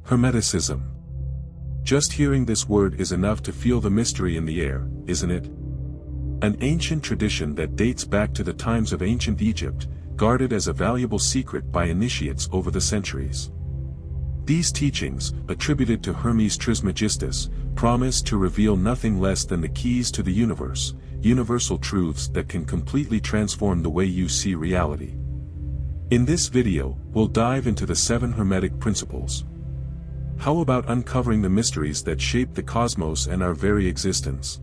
Hermeticism. Just hearing this word is enough to feel the mystery in the air, isn't it? An ancient tradition that dates back to the times of ancient Egypt, guarded as a valuable secret by initiates over the centuries. These teachings, attributed to Hermes Trismegistus, promise to reveal nothing less than the keys to the universe, universal truths that can completely transform the way you see reality. In this video, we'll dive into the 7 Hermetic Principles. How about uncovering the mysteries that shape the cosmos and our very existence?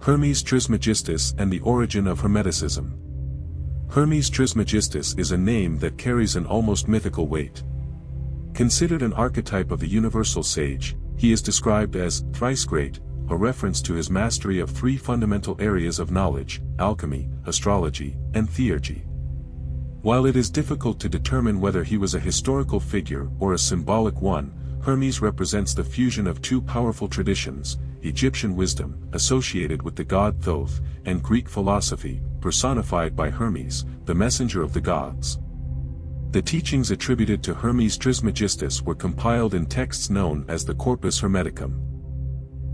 Hermes Trismegistus and the origin of Hermeticism. Hermes Trismegistus is a name that carries an almost mythical weight. Considered an archetype of the universal sage, he is described as thrice great, a reference to his mastery of 3 fundamental areas of knowledge: alchemy, astrology, and theurgy. While it is difficult to determine whether he was a historical figure or a symbolic one, Hermes represents the fusion of 2 powerful traditions: Egyptian wisdom, associated with the god Thoth, and Greek philosophy, personified by Hermes, the messenger of the gods. The teachings attributed to Hermes Trismegistus were compiled in texts known as the Corpus Hermeticum.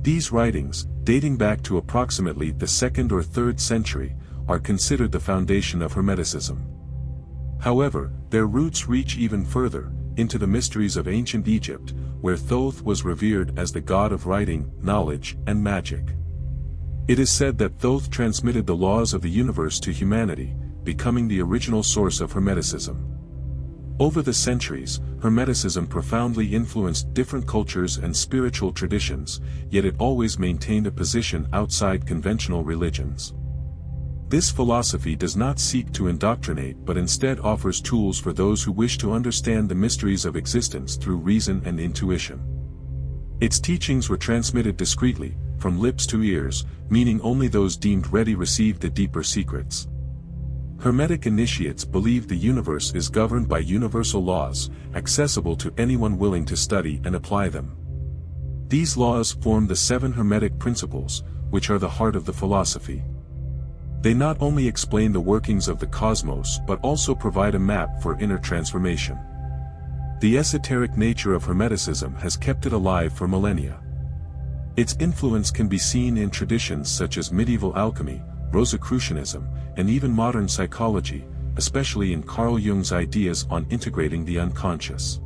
These writings, dating back to approximately the 2nd or 3rd century, are considered the foundation of Hermeticism. However, their roots reach even further, into the mysteries of ancient Egypt, where Thoth was revered as the god of writing, knowledge, and magic. It is said that Thoth transmitted the laws of the universe to humanity, becoming the original source of Hermeticism. Over the centuries, Hermeticism profoundly influenced different cultures and spiritual traditions, yet it always maintained a position outside conventional religions. This philosophy does not seek to indoctrinate but instead offers tools for those who wish to understand the mysteries of existence through reason and intuition. Its teachings were transmitted discreetly, from lips to ears, meaning only those deemed ready received the deeper secrets. Hermetic initiates believe the universe is governed by universal laws, accessible to anyone willing to study and apply them. These laws form the 7 Hermetic Principles, which are the heart of the philosophy. They not only explain the workings of the cosmos but also provide a map for inner transformation. The esoteric nature of Hermeticism has kept it alive for millennia. Its influence can be seen in traditions such as medieval alchemy, Rosicrucianism, and even modern psychology, especially in Carl Jung's ideas on integrating the unconscious.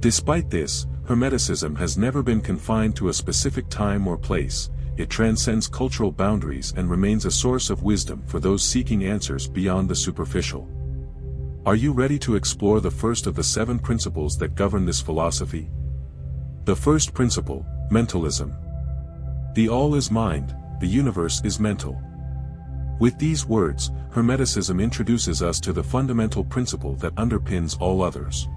Despite this, Hermeticism has never been confined to a specific time or place. It transcends cultural boundaries and remains a source of wisdom for those seeking answers beyond the superficial. Are you ready to explore the first of the 7 principles that govern this philosophy? The first principle, mentalism. The all is mind, the universe is mental. With these words, Hermeticism introduces us to the fundamental principle that underpins all others.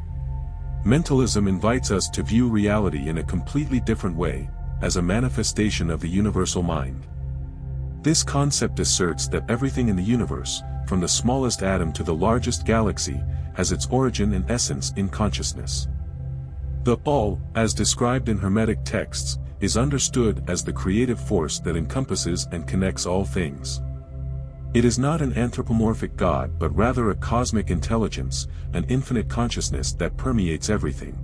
Mentalism invites us to view reality in a completely different way, as a manifestation of the universal mind. This concept asserts that everything in the universe, from the smallest atom to the largest galaxy, has its origin and essence in consciousness. The all, as described in Hermetic texts, is understood as the creative force that encompasses and connects all things. It is not an anthropomorphic God but rather a cosmic intelligence, an infinite consciousness that permeates everything.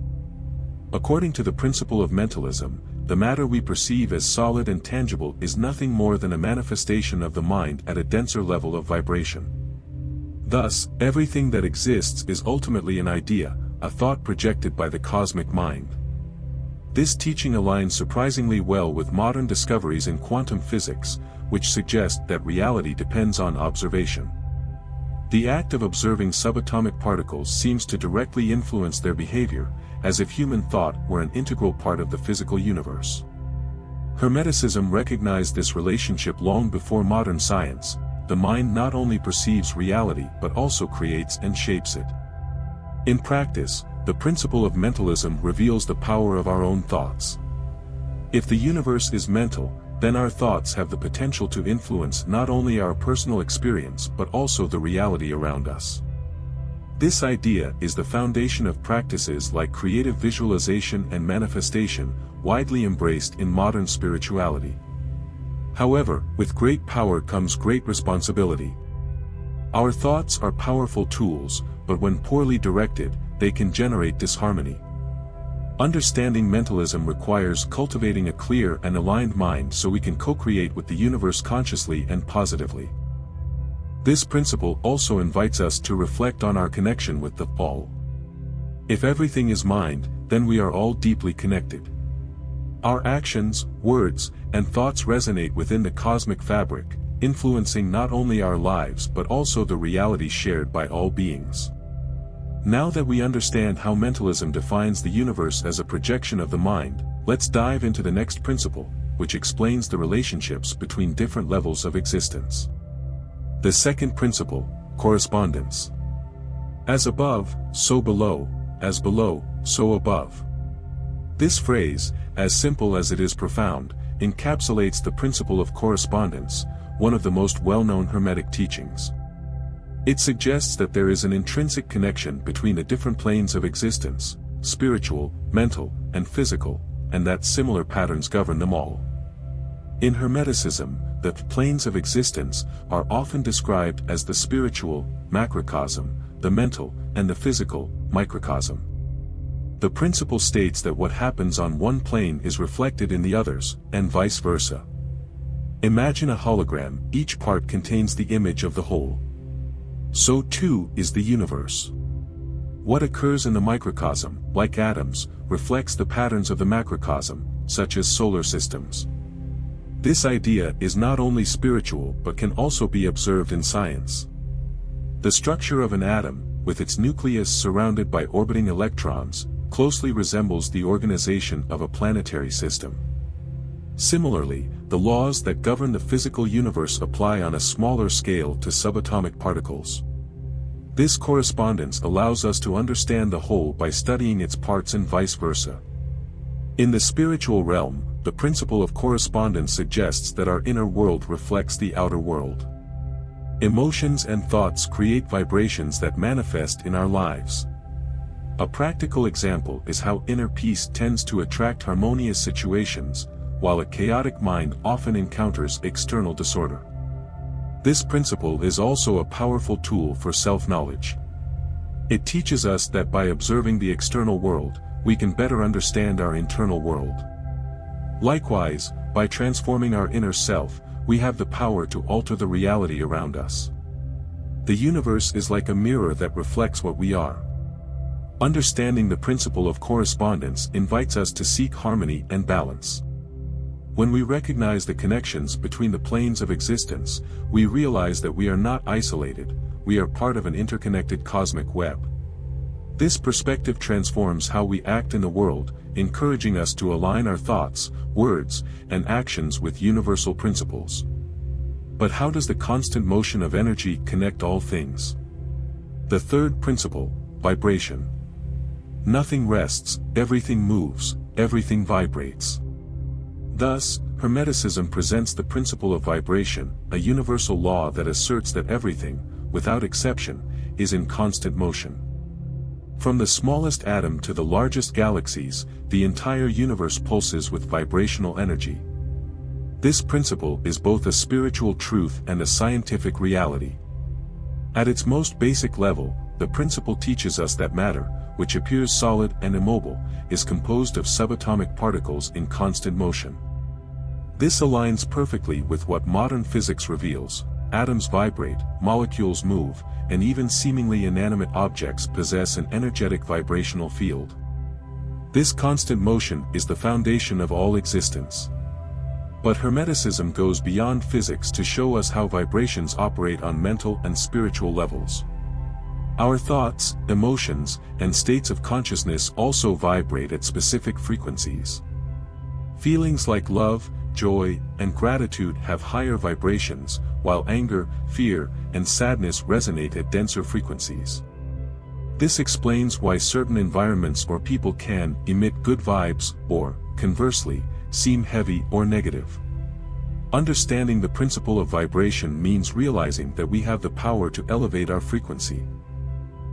According to the principle of mentalism, the matter we perceive as solid and tangible is nothing more than a manifestation of the mind at a denser level of vibration. Thus, everything that exists is ultimately an idea, a thought projected by the cosmic mind. This teaching aligns surprisingly well with modern discoveries in quantum physics, which suggest that reality depends on observation. The act of observing subatomic particles seems to directly influence their behavior, as if human thought were an integral part of the physical universe. Hermeticism recognized this relationship long before modern science. The mind not only perceives reality but also creates and shapes it. In practice, the principle of mentalism reveals the power of our own thoughts. If the universe is mental, then our thoughts have the potential to influence not only our personal experience but also the reality around us. This idea is the foundation of practices like creative visualization and manifestation, widely embraced in modern spirituality. However, with great power comes great responsibility. Our thoughts are powerful tools, but when poorly directed, they can generate disharmony. Understanding mentalism requires cultivating a clear and aligned mind so we can co-create with the universe consciously and positively. This principle also invites us to reflect on our connection with the all. If everything is mind, then we are all deeply connected. Our actions, words, and thoughts resonate within the cosmic fabric, influencing not only our lives but also the reality shared by all beings. Now that we understand how mentalism defines the universe as a projection of the mind, let's dive into the next principle, which explains the relationships between different levels of existence. The second principle, correspondence. As above, so below, as below, so above. This phrase, as simple as it is profound, encapsulates the principle of correspondence, one of the most well-known Hermetic teachings. It suggests that there is an intrinsic connection between the different planes of existence, spiritual, mental, and physical, and that similar patterns govern them all. In Hermeticism, the planes of existence are often described as the spiritual, macrocosm, the mental, and the physical, microcosm. The principle states that what happens on one plane is reflected in the others, and vice versa. Imagine a hologram, each part contains the image of the whole. So too is the universe. What occurs in the microcosm, like atoms, reflects the patterns of the macrocosm, such as solar systems. This idea is not only spiritual but can also be observed in science. The structure of an atom, with its nucleus surrounded by orbiting electrons, closely resembles the organization of a planetary system. Similarly, the laws that govern the physical universe apply on a smaller scale to subatomic particles. This correspondence allows us to understand the whole by studying its parts and vice versa. In the spiritual realm, the principle of correspondence suggests that our inner world reflects the outer world. Emotions and thoughts create vibrations that manifest in our lives. A practical example is how inner peace tends to attract harmonious situations, while a chaotic mind often encounters external disorder. This principle is also a powerful tool for self-knowledge. It teaches us that by observing the external world, we can better understand our internal world. Likewise, by transforming our inner self, we have the power to alter the reality around us. The universe is like a mirror that reflects what we are. Understanding the principle of correspondence invites us to seek harmony and balance. When we recognize the connections between the planes of existence, we realize that we are not isolated, we are part of an interconnected cosmic web. This perspective transforms how we act in the world, encouraging us to align our thoughts, words, and actions with universal principles. But how does the constant motion of energy connect all things? The third principle, vibration. Nothing rests, everything moves, everything vibrates. Thus, Hermeticism presents the principle of vibration, a universal law that asserts that everything, without exception, is in constant motion. From the smallest atom to the largest galaxies, the entire universe pulses with vibrational energy. This principle is both a spiritual truth and a scientific reality. At its most basic level, the principle teaches us that matter, which appears solid and immobile, is composed of subatomic particles in constant motion. This aligns perfectly with what modern physics reveals. Atoms vibrate, molecules move, and even seemingly inanimate objects possess an energetic vibrational field. This constant motion is the foundation of all existence. But Hermeticism goes beyond physics to show us how vibrations operate on mental and spiritual levels. Our thoughts, emotions, and states of consciousness also vibrate at specific frequencies. Feelings like love, joy, and gratitude have higher vibrations, while anger, fear, and sadness resonate at denser frequencies. This explains why certain environments or people can emit good vibes, or, conversely, seem heavy or negative. Understanding the principle of vibration means realizing that we have the power to elevate our frequency.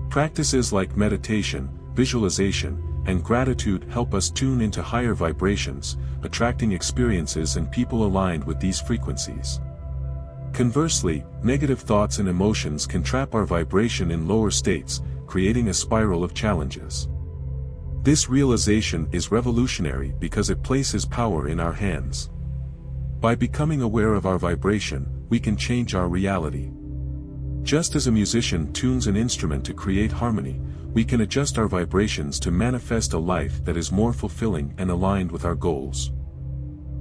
Practices like meditation, visualization, and gratitude help us tune into higher vibrations, attracting experiences and people aligned with these frequencies. Conversely, negative thoughts and emotions can trap our vibration in lower states, creating a spiral of challenges. This realization is revolutionary because it places power in our hands. By becoming aware of our vibration, we can change our reality. Just as a musician tunes an instrument to create harmony, we can adjust our vibrations to manifest a life that is more fulfilling and aligned with our goals.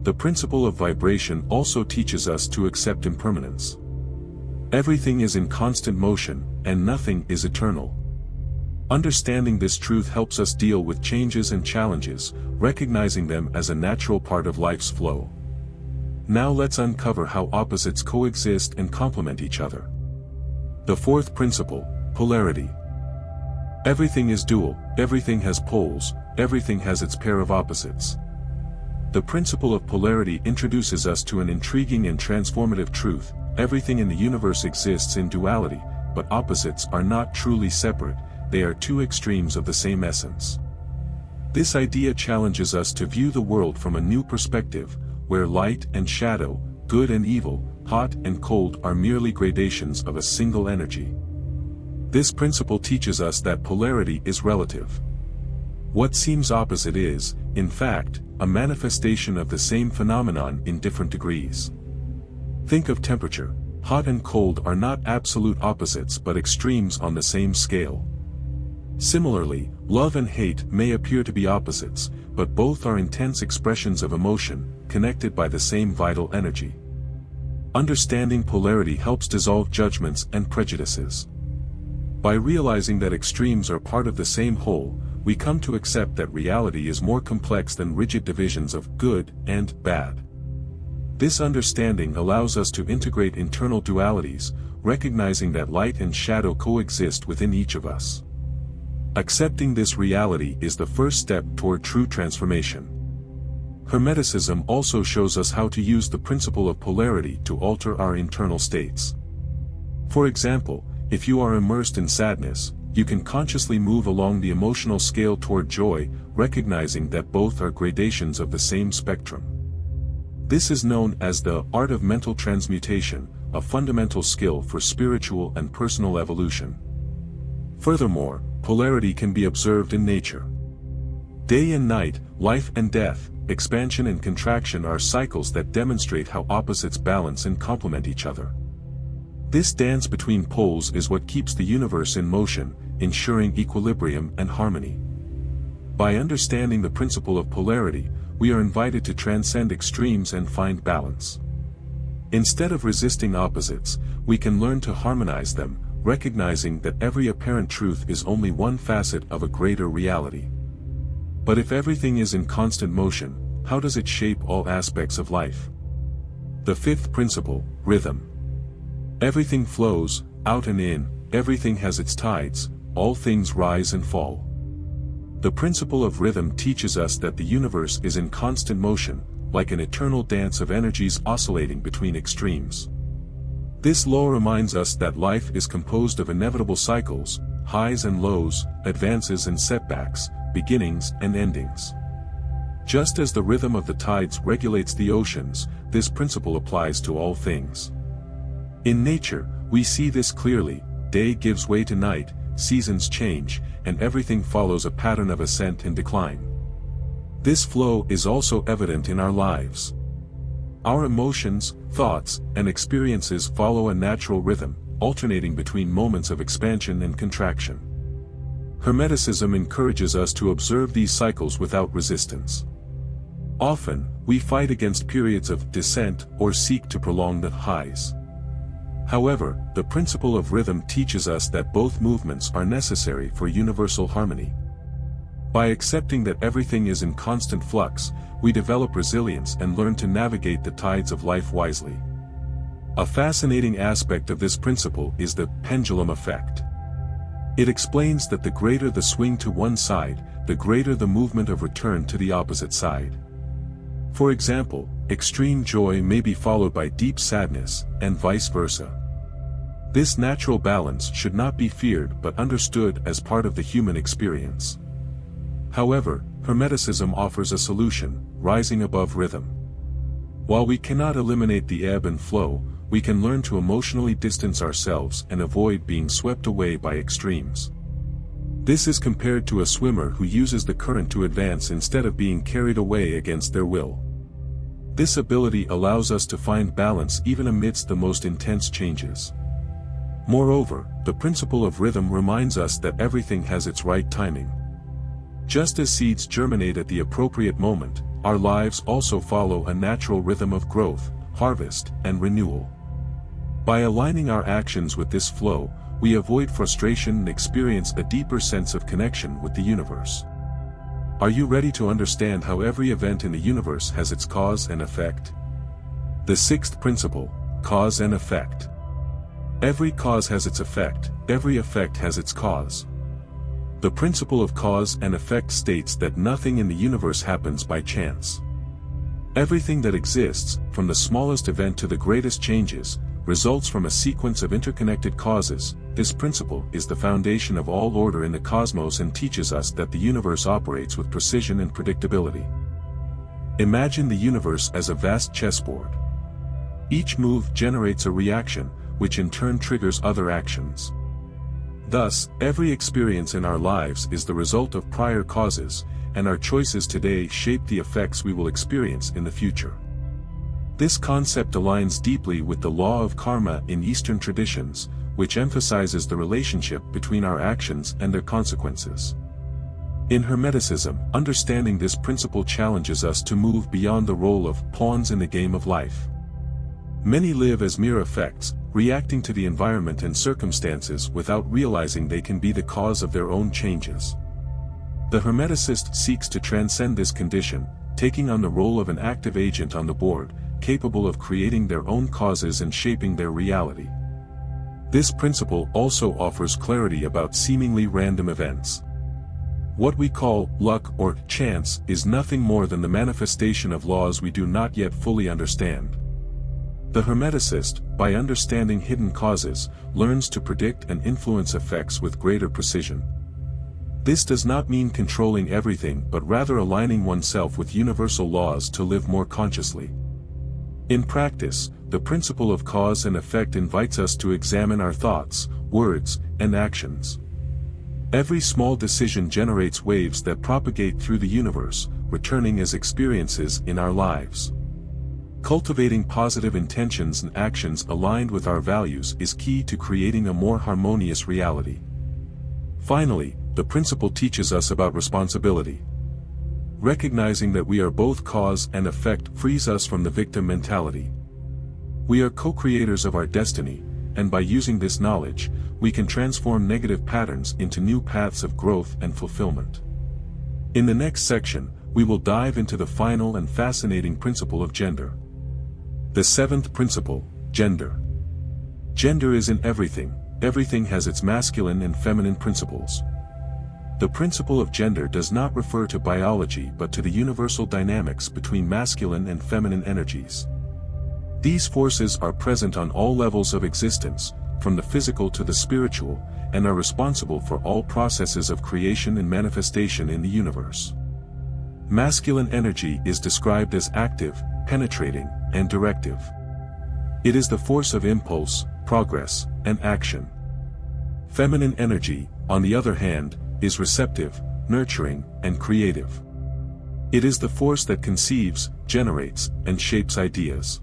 The principle of vibration also teaches us to accept impermanence. Everything is in constant motion, and nothing is eternal. Understanding this truth helps us deal with changes and challenges, recognizing them as a natural part of life's flow. Now let's uncover how opposites coexist and complement each other. The fourth principle, polarity. Everything is dual, everything has poles, everything has its pair of opposites. The principle of polarity introduces us to an intriguing and transformative truth: everything in the universe exists in duality, but opposites are not truly separate, they are two extremes of the same essence. This idea challenges us to view the world from a new perspective, where light and shadow, good and evil, hot and cold are merely gradations of a single energy. This principle teaches us that polarity is relative. What seems opposite is, in fact, a manifestation of the same phenomenon in different degrees. Think of temperature. Hot and cold are not absolute opposites but extremes on the same scale. Similarly, love and hate may appear to be opposites, but both are intense expressions of emotion, connected by the same vital energy. Understanding polarity helps dissolve judgments and prejudices. By realizing that extremes are part of the same whole, we come to accept that reality is more complex than rigid divisions of good and bad. This understanding allows us to integrate internal dualities, recognizing that light and shadow coexist within each of us. Accepting this reality is the first step toward true transformation. Hermeticism also shows us how to use the principle of polarity to alter our internal states. For example, if you are immersed in sadness, you can consciously move along the emotional scale toward joy, recognizing that both are gradations of the same spectrum. This is known as the art of mental transmutation, a fundamental skill for spiritual and personal evolution. Furthermore, polarity can be observed in nature. Day and night, life and death, expansion and contraction are cycles that demonstrate how opposites balance and complement each other. This dance between poles is what keeps the universe in motion, ensuring equilibrium and harmony. By understanding the principle of polarity, we are invited to transcend extremes and find balance. Instead of resisting opposites, we can learn to harmonize them, recognizing that every apparent truth is only one facet of a greater reality. But if everything is in constant motion, how does it shape all aspects of life? The fifth principle, rhythm. Everything flows, out and in, everything has its tides, all things rise and fall. The principle of rhythm teaches us that the universe is in constant motion, like an eternal dance of energies oscillating between extremes. This law reminds us that life is composed of inevitable cycles, highs and lows, advances and setbacks, beginnings and endings. Just as the rhythm of the tides regulates the oceans, this principle applies to all things. In nature, we see this clearly: day gives way to night, seasons change, and everything follows a pattern of ascent and decline. This flow is also evident in our lives. Our emotions, thoughts, and experiences follow a natural rhythm, alternating between moments of expansion and contraction. Hermeticism encourages us to observe these cycles without resistance. Often, we fight against periods of descent or seek to prolong the highs. However, the principle of rhythm teaches us that both movements are necessary for universal harmony. By accepting that everything is in constant flux, we develop resilience and learn to navigate the tides of life wisely. A fascinating aspect of this principle is the pendulum effect. It explains that the greater the swing to one side, the greater the movement of return to the opposite side. For example, extreme joy may be followed by deep sadness, and vice versa. This natural balance should not be feared but understood as part of the human experience. However, Hermeticism offers a solution: rising above rhythm. While we cannot eliminate the ebb and flow, we can learn to emotionally distance ourselves and avoid being swept away by extremes. This is compared to a swimmer who uses the current to advance instead of being carried away against their will. This ability allows us to find balance even amidst the most intense changes. Moreover, the principle of rhythm reminds us that everything has its right timing. Just as seeds germinate at the appropriate moment, our lives also follow a natural rhythm of growth, harvest, and renewal. By aligning our actions with this flow, we avoid frustration and experience a deeper sense of connection with the universe. Are you ready to understand how every event in the universe has its cause and effect? The sixth principle, cause and effect. Every cause has its effect, every effect has its cause. The principle of cause and effect states that nothing in the universe happens by chance. Everything that exists, from the smallest event to the greatest changes, results from a sequence of interconnected causes. This principle is the foundation of all order in the cosmos and teaches us that the universe operates with precision and predictability. Imagine the universe as a vast chessboard. Each move generates a reaction, which in turn triggers other actions. Thus, every experience in our lives is the result of prior causes, and our choices today shape the effects we will experience in the future. This concept aligns deeply with the law of karma in Eastern traditions, which emphasizes the relationship between our actions and their consequences. In Hermeticism, understanding this principle challenges us to move beyond the role of pawns in the game of life. Many live as mere effects, reacting to the environment and circumstances without realizing they can be the cause of their own changes. The Hermeticist seeks to transcend this condition, taking on the role of an active agent on the board, capable of creating their own causes and shaping their reality. This principle also offers clarity about seemingly random events. What we call luck or chance is nothing more than the manifestation of laws we do not yet fully understand. The Hermeticist, by understanding hidden causes, learns to predict and influence effects with greater precision. This does not mean controlling everything but rather aligning oneself with universal laws to live more consciously. In practice, the principle of cause and effect invites us to examine our thoughts, words, and actions. Every small decision generates waves that propagate through the universe, returning as experiences in our lives. Cultivating positive intentions and actions aligned with our values is key to creating a more harmonious reality. Finally, the principle teaches us about responsibility. Recognizing that we are both cause and effect frees us from the victim mentality. We are co-creators of our destiny, and by using this knowledge, we can transform negative patterns into new paths of growth and fulfillment. In the next section, we will dive into the final and fascinating principle of gender. The seventh principle, gender. Gender is in everything, everything has its masculine and feminine principles. The principle of gender does not refer to biology but to the universal dynamics between masculine and feminine energies. These forces are present on all levels of existence, from the physical to the spiritual, and are responsible for all processes of creation and manifestation in the universe. Masculine energy is described as active, penetrating, and directive. It is the force of impulse, progress, and action. Feminine energy, on the other hand, is receptive, nurturing, and creative. It is the force that conceives, generates, and shapes ideas.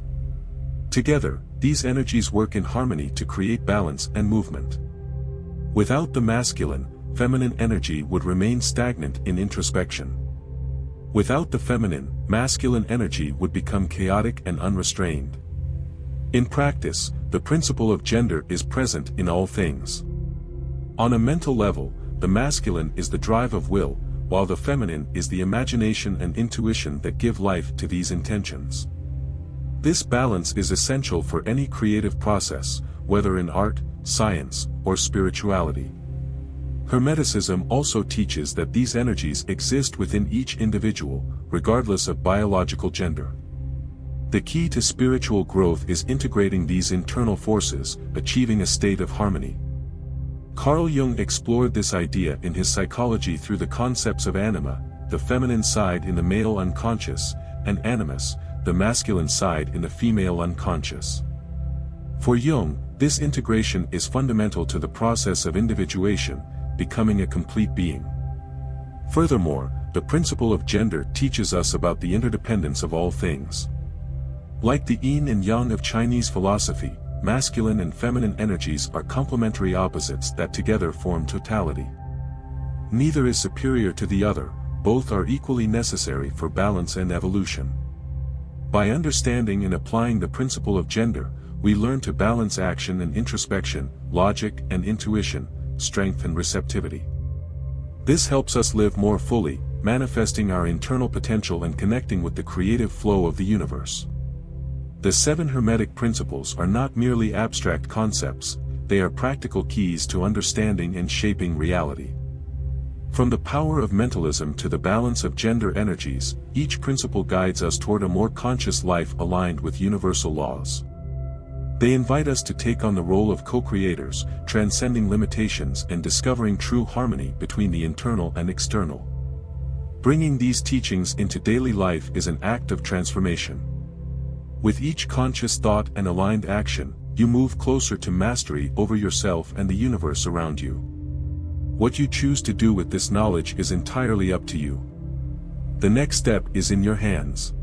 Together, these energies work in harmony to create balance and movement. Without the masculine, feminine energy would remain stagnant in introspection. Without the feminine, masculine energy would become chaotic and unrestrained. In practice, the principle of gender is present in all things. On a mental level, the masculine is the drive of will, while the feminine is the imagination and intuition that give life to these intentions. This balance is essential for any creative process, whether in art, science, or spirituality. Hermeticism also teaches that these energies exist within each individual, regardless of biological gender. The key to spiritual growth is integrating these internal forces, achieving a state of harmony. Carl Jung explored this idea in his psychology through the concepts of anima, the feminine side in the male unconscious, and animus, the masculine side in the female unconscious. For Jung, this integration is fundamental to the process of individuation, becoming a complete being. Furthermore, the principle of gender teaches us about the interdependence of all things. Like the yin and yang of Chinese philosophy, masculine and feminine energies are complementary opposites that together form totality. Neither is superior to the other, both are equally necessary for balance and evolution. By understanding and applying the principle of gender, we learn to balance action and introspection, logic and intuition, strength and receptivity. This helps us live more fully, manifesting our internal potential and connecting with the creative flow of the universe. The Seven Hermetic Principles are not merely abstract concepts, they are practical keys to understanding and shaping reality. From the power of mentalism to the balance of gender energies, each principle guides us toward a more conscious life aligned with universal laws. They invite us to take on the role of co-creators, transcending limitations and discovering true harmony between the internal and external. Bringing these teachings into daily life is an act of transformation. With each conscious thought and aligned action, you move closer to mastery over yourself and the universe around you. What you choose to do with this knowledge is entirely up to you. The next step is in your hands.